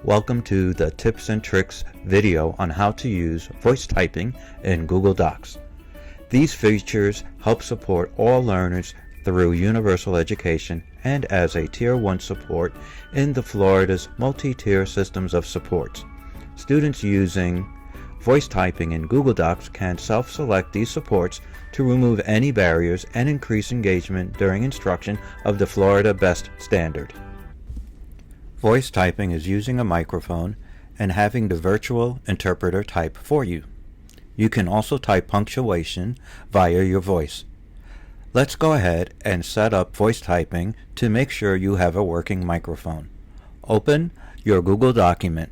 Welcome to the tips and tricks video on how to use voice typing in Google Docs. These features help support all learners through universal education and as a Tier 1 support in the Florida's multi-tier systems of supports. Students using voice typing in Google Docs can self-select these supports to remove any barriers and increase engagement during instruction of the Florida Best Standard. Voice typing is using a microphone and having the virtual interpreter type for you. You can also type punctuation via your voice. Let's go ahead and set up voice typing to make sure you have a working microphone. Open your Google document.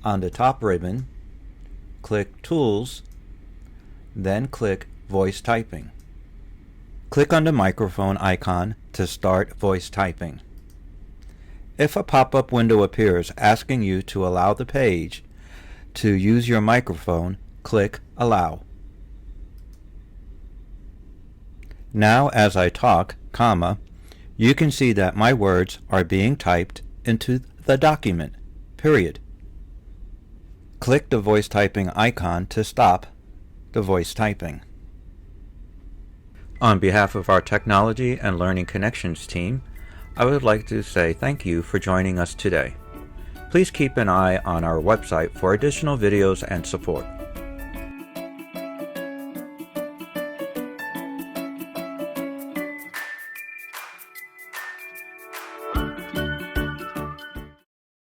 On the top ribbon, click Tools, then click Voice Typing. Click on the microphone icon to start voice typing. If a pop-up window appears asking you to allow the page to use your microphone, click Allow. Now as I talk, you can see that my words are being typed into the document, period. Click the voice typing icon to stop the voice typing. On behalf of our Technology and Learning Connections team, I would like to say thank you for joining us today. Please keep an eye on our website for additional videos and support.